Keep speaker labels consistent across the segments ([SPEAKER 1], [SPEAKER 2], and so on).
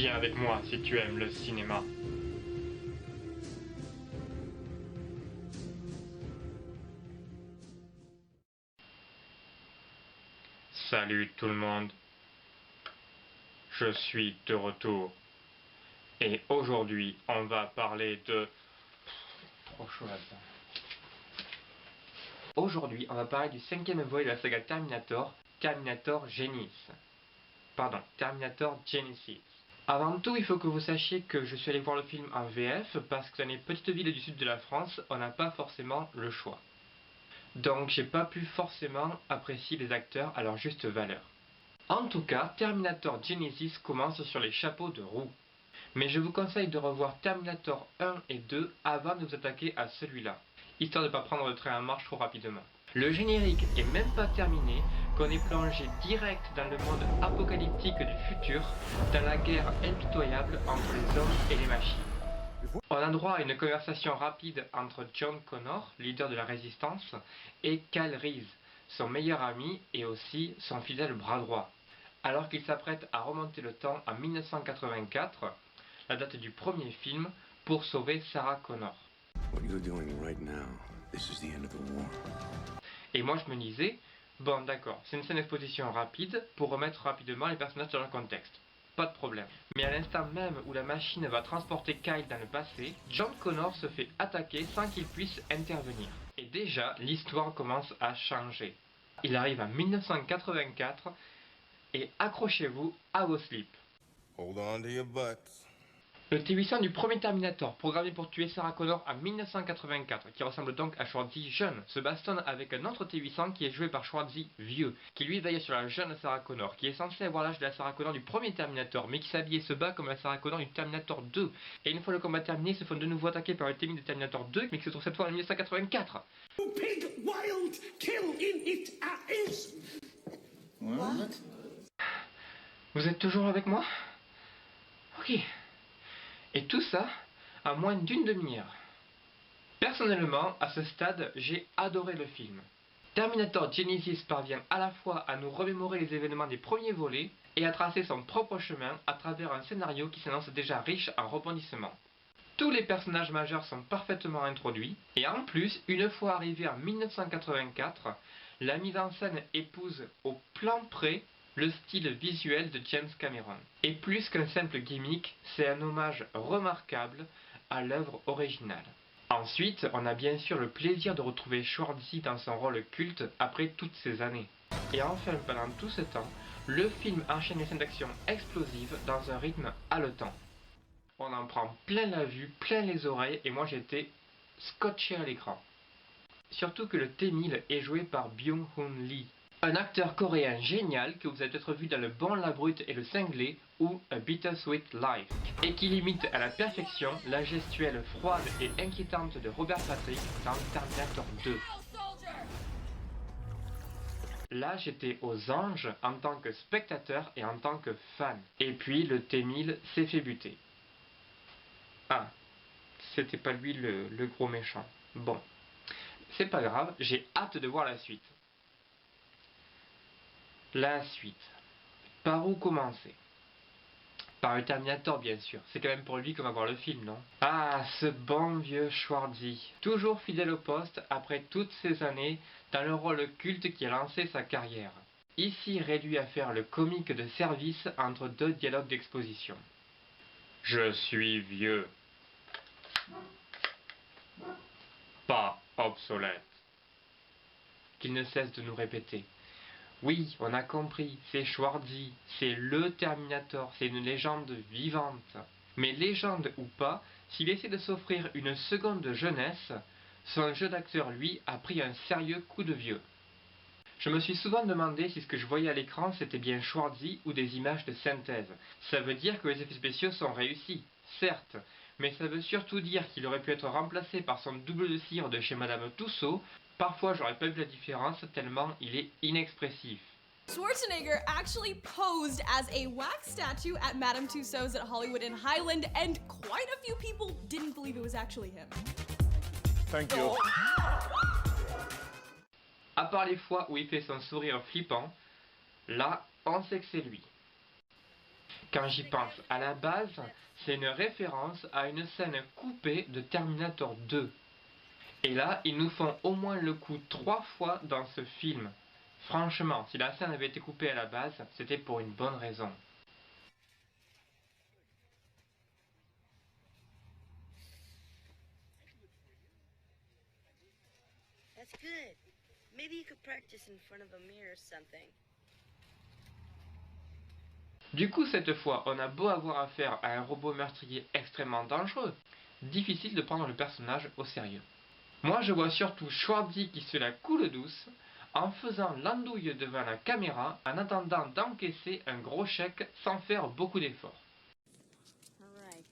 [SPEAKER 1] Viens avec moi si tu aimes le cinéma. Salut tout le monde. Je suis de retour. Et aujourd'hui, on va parler de... Trop chaud là-dedans. Aujourd'hui, on va parler du 5e volet de la saga Terminator, Terminator Genesis. Terminator Genesis. Avant tout, il faut que vous sachiez que je suis allé voir le film en VF parce que dans les petites villes du sud de la France, on n'a pas forcément le choix. Donc j'ai pas pu forcément apprécier les acteurs à leur juste valeur. En tout cas, Terminator Genesis commence sur les chapeaux de roue. Mais je vous conseille de revoir Terminator 1 et 2 avant de vous attaquer à celui-là, histoire de ne pas prendre le train en marche trop rapidement. Le générique est même pas terminé, qu'on est plongé direct dans le monde apocalyptique du futur, dans la guerre impitoyable entre les hommes et les machines. On a droit à une conversation rapide entre John Connor, leader de la résistance, et Kyle Reese, son meilleur ami et aussi son fidèle bras droit, alors qu'il s'apprête à remonter le temps à 1984, la date du premier film, pour sauver Sarah Connor. Et moi je me disais, bon d'accord, c'est une scène d'exposition rapide pour remettre rapidement les personnages dans leur contexte. Pas de problème. Mais à l'instant même où la machine va transporter Kyle dans le passé, John Connor se fait attaquer sans qu'il puisse intervenir. Et déjà, l'histoire commence à changer. Il arrive en 1984 et accrochez-vous à vos slips.
[SPEAKER 2] Hold on to your butts.
[SPEAKER 1] Le T-800 du premier Terminator, programmé pour tuer Sarah Connor en 1984, qui ressemble donc à Schwarzy jeune, se bastonne avec un autre T-800 qui est joué par Schwarzy vieux, qui lui veille sur la jeune Sarah Connor, qui est censé avoir l'âge de la Sarah Connor du premier Terminator, mais qui s'habille et se bat comme la Sarah Connor du Terminator 2. Et une fois le combat terminé, ils se font de nouveau attaquer par le T-1000 de Terminator 2, mais qui se trouve cette fois en 1984.
[SPEAKER 3] Big wild kill in it is.
[SPEAKER 2] What?
[SPEAKER 1] Vous êtes toujours avec moi? Ok. Et tout ça en moins d'une demi-heure. Personnellement, à ce stade, j'ai adoré le film. Terminator Genesis parvient à la fois à nous remémorer les événements des premiers volets et à tracer son propre chemin à travers un scénario qui s'annonce déjà riche en rebondissements. Tous les personnages majeurs sont parfaitement introduits, et en plus, une fois arrivé en 1984, la mise en scène épouse au plan près le style visuel de James Cameron. Et plus qu'un simple gimmick, c'est un hommage remarquable à l'œuvre originale. Ensuite, on a bien sûr le plaisir de retrouver Schwarzy dans son rôle culte après toutes ces années. Et enfin, pendant tout ce temps, le film enchaîne les scènes d'action explosives dans un rythme haletant. On en prend plein la vue, plein les oreilles, et moi j'étais scotché à l'écran. Surtout que le T-1000 est joué par Byung-Hun Lee, un acteur coréen génial que vous avez peut-être vu dans Le Bon, la Brute et le Cinglé ou A Bittersweet Life, et qui limite à la perfection la gestuelle froide et inquiétante de Robert Patrick dans Terminator 2. Là, j'étais aux anges en tant que spectateur et en tant que fan. Et puis, le T-1000 s'est fait buter. Ah, c'était pas lui le gros méchant. Bon, c'est pas grave, j'ai hâte de voir la suite. La suite. Par où commencer? Par le Terminator, bien sûr. C'est quand même pour lui qu'on va voir le film, non? Ah, ce bon vieux Schwarzy. Toujours fidèle au poste après toutes ces années dans le rôle culte qui a lancé sa carrière. Ici réduit à faire le comique de service entre deux dialogues d'exposition. Je suis vieux. Pas obsolète. Qu'il ne cesse de nous répéter. Oui, on a compris, c'est Schwarzy, c'est le Terminator, c'est une légende vivante. Mais légende ou pas, s'il essaie de s'offrir une seconde jeunesse, son jeu d'acteur, lui, a pris un sérieux coup de vieux. Je me suis souvent demandé si ce que je voyais à l'écran c'était bien Schwarzy ou des images de synthèse. Ça veut dire que les effets spéciaux sont réussis, certes, mais ça veut surtout dire qu'il aurait pu être remplacé par son double de cire de chez Madame Tussaud. Parfois, j'aurais pas vu la différence tellement il est inexpressif.
[SPEAKER 4] Schwarzenegger actually posed as a wax statue at Madame Tussauds at Hollywood in Highland, and quite a few people didn't believe it was actually him.
[SPEAKER 2] Thank you.
[SPEAKER 1] À part les fois où il fait son sourire flippant, là, on sait que c'est lui. Quand j'y pense, à la base, c'est une référence à une scène coupée de Terminator 2. Et là, ils nous font au moins le coup 3 fois dans ce film. Franchement, si la scène avait été coupée à la base, c'était pour une bonne raison.
[SPEAKER 5] That's good. Maybe you could practice in front of a mirror or something.
[SPEAKER 1] Du coup, cette fois, on a beau avoir affaire à un robot meurtrier extrêmement dangereux, difficile de prendre le personnage au sérieux. Moi, je vois surtout Schwarzy qui se la coule douce, en faisant l'andouille devant la caméra, en attendant d'encaisser un gros chèque sans faire beaucoup d'efforts.
[SPEAKER 5] Alright.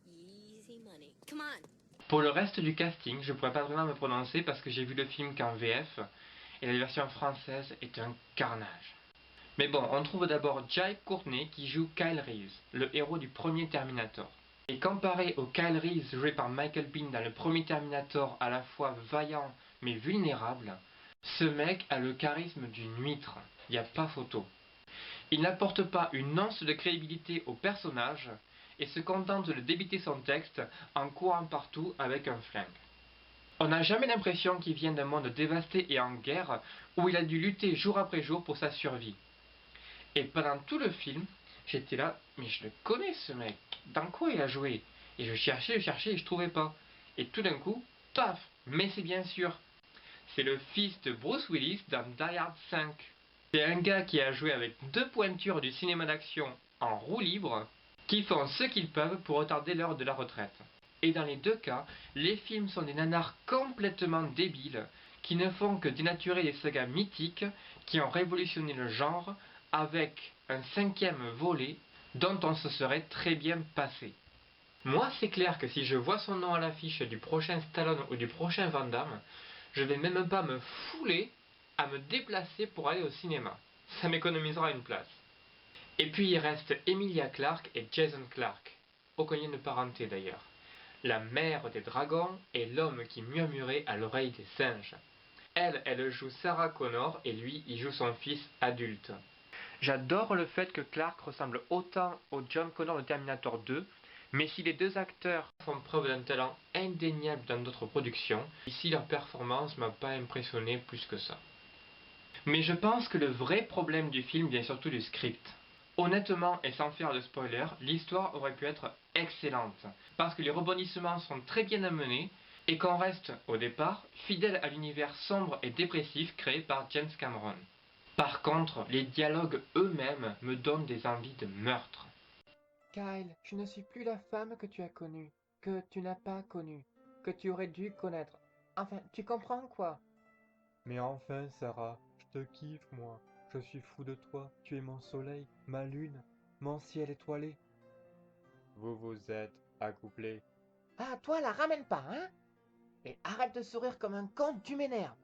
[SPEAKER 5] Easy money. Come on.
[SPEAKER 1] Pour le reste du casting, je pourrais pas vraiment me prononcer parce que j'ai vu le film qu'en VF, et la version française est un carnage. Mais bon, on trouve d'abord Jai Courtney qui joue Kyle Reese, le héros du premier Terminator. Et comparé au Kyle Reese joué par Michael Biehn dans le premier Terminator, à la fois vaillant mais vulnérable, ce mec a le charisme d'une huître, il n'y a pas photo. Il n'apporte pas une once de crédibilité au personnage et se contente de débiter son texte en courant partout avec un flingue. On n'a jamais l'impression qu'il vient d'un monde dévasté et en guerre où il a dû lutter jour après jour pour sa survie. Et pendant tout le film, j'étais là, mais je le connais ce mec, dans quoi il a joué? Et je cherchais et je trouvais pas. Et tout d'un coup, paf, mais c'est bien sûr. C'est le fils de Bruce Willis dans Die Hard 5. C'est un gars qui a joué avec deux pointures du cinéma d'action en roue libre, qui font ce qu'ils peuvent pour retarder l'heure de la retraite. Et dans les deux cas, les films sont des nanars complètement débiles, qui ne font que dénaturer les sagas mythiques qui ont révolutionné le genre, avec un 5e volet dont on se serait très bien passé. Moi, c'est clair que si je vois son nom à l'affiche du prochain Stallone ou du prochain Van Damme, je vais même pas me fouler à me déplacer pour aller au cinéma. Ça m'économisera une place. Et puis il reste Emilia Clarke et Jason Clarke, aucun lien de parenté d'ailleurs. La mère des dragons et l'homme qui murmurait à l'oreille des singes. Elle joue Sarah Connor et lui, il joue son fils adulte. J'adore le fait que Clarke ressemble autant au John Connor de Terminator 2, mais si les deux acteurs font preuve d'un talent indéniable dans d'autres productions, ici leur performance m'a pas impressionné plus que ça. Mais je pense que le vrai problème du film vient surtout du script. Honnêtement et sans faire de spoiler, l'histoire aurait pu être excellente, parce que les rebondissements sont très bien amenés et qu'on reste, au départ, fidèle à l'univers sombre et dépressif créé par James Cameron. Par contre, les dialogues eux-mêmes me donnent des envies de meurtre. Kyle, je ne suis plus la femme que tu as connue, que tu n'as pas connue, que tu aurais dû connaître. Enfin, tu comprends quoi?
[SPEAKER 6] Mais enfin, Sarah, je te kiffe, moi. Je suis fou de toi. Tu es mon soleil, ma lune, mon ciel étoilé. Vous vous êtes accouplés.
[SPEAKER 7] Ah, toi, la ramène pas, hein? Et arrête de sourire comme un con, tu m'énerves.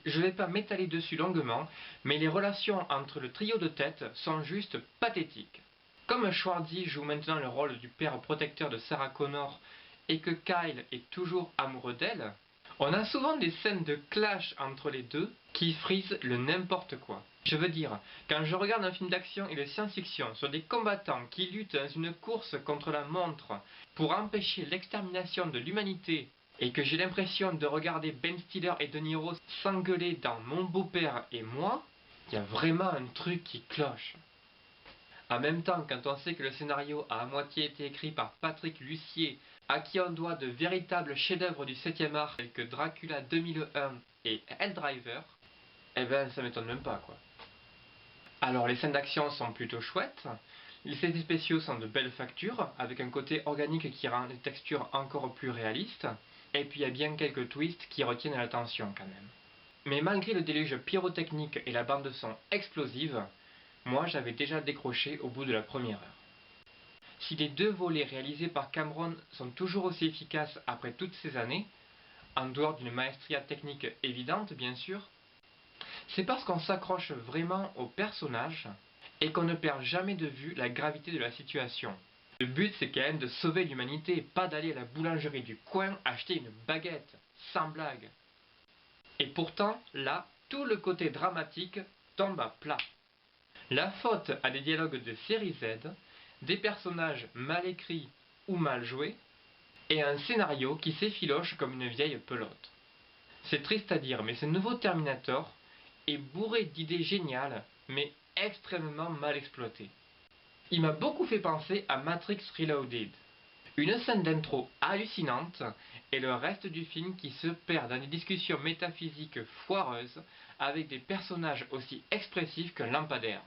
[SPEAKER 1] Je vais pas m'étaler dessus longuement, mais les relations entre le trio de tête sont juste pathétiques. Comme Schwarzy joue maintenant le rôle du père protecteur de Sarah Connor et que Kyle est toujours amoureux d'elle, on a souvent des scènes de clash entre les deux qui frisent le n'importe quoi. Je veux dire, quand je regarde un film d'action et de science-fiction sur des combattants qui luttent dans une course contre la montre pour empêcher l'extermination de l'humanité et que j'ai l'impression de regarder Ben Stiller et De Niro s'engueuler dans Mon beau-père et moi, il y a vraiment un truc qui cloche. En même temps, quand on sait que le scénario a à moitié été écrit par Patrick Lussier, à qui on doit de véritables chefs-d'œuvre du 7e art tels que Dracula 2001 et Helldriver, eh ben ça m'étonne même pas quoi. Alors les scènes d'action sont plutôt chouettes, les effets spéciaux sont de belle facture, avec un côté organique qui rend les textures encore plus réalistes, et puis il y a bien quelques twists qui retiennent l'attention quand même. Mais malgré le déluge pyrotechnique et la bande de son explosive, moi j'avais déjà décroché au bout de la première heure. Si les deux volets réalisés par Cameron sont toujours aussi efficaces après toutes ces années, en dehors d'une maestria technique évidente bien sûr, c'est parce qu'on s'accroche vraiment aux personnages et qu'on ne perd jamais de vue la gravité de la situation. Le but c'est quand même de sauver l'humanité, pas d'aller à la boulangerie du coin acheter une baguette, sans blague. Et pourtant, là, tout le côté dramatique tombe à plat. La faute à des dialogues de série Z, des personnages mal écrits ou mal joués, et un scénario qui s'effiloche comme une vieille pelote. C'est triste à dire, mais ce nouveau Terminator est bourré d'idées géniales, mais extrêmement mal exploitées. Il m'a beaucoup fait penser à Matrix Reloaded. Une scène d'intro hallucinante et le reste du film qui se perd dans des discussions métaphysiques foireuses avec des personnages aussi expressifs qu'un lampadaire,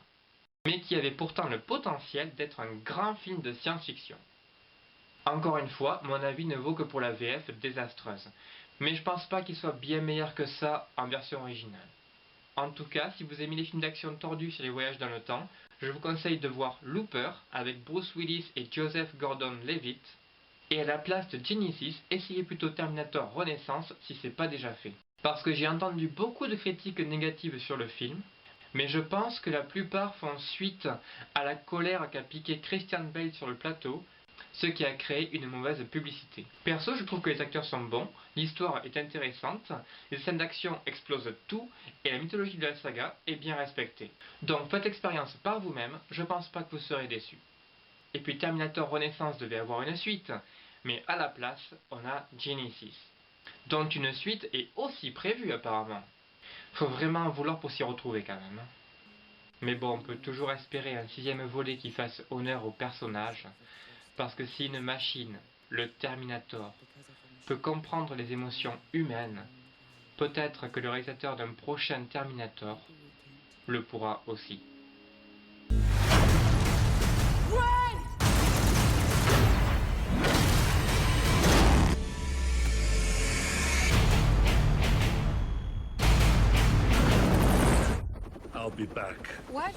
[SPEAKER 1] mais qui avait pourtant le potentiel d'être un grand film de science-fiction. Encore une fois, mon avis ne vaut que pour la VF désastreuse, mais je pense pas qu'il soit bien meilleur que ça en version originale. En tout cas, si vous aimez les films d'action tordus sur les voyages dans le temps, je vous conseille de voir Looper avec Bruce Willis et Joseph Gordon-Levitt. Et à la place de Genesis, essayez plutôt Terminator Renaissance si c'est pas déjà fait. Parce que j'ai entendu beaucoup de critiques négatives sur le film, mais je pense que la plupart font suite à la colère qu'a piqué Christian Bale sur le plateau, ce qui a créé une mauvaise publicité. Perso, je trouve que les acteurs sont bons, l'histoire est intéressante, les scènes d'action explosent tout et la mythologie de la saga est bien respectée. Donc faites l'expérience par vous-même, je pense pas que vous serez déçus. Et puis Terminator Renaissance devait avoir une suite, mais à la place, on a Genesis, dont une suite est aussi prévue apparemment. Faut vraiment en vouloir pour s'y retrouver quand même. Mais bon, on peut toujours espérer un 6e volet qui fasse honneur au personnage, parce que si une machine, le Terminator, peut comprendre les émotions humaines, peut-être que le réalisateur d'un prochain Terminator le pourra aussi.
[SPEAKER 3] I'll be back.
[SPEAKER 8] What?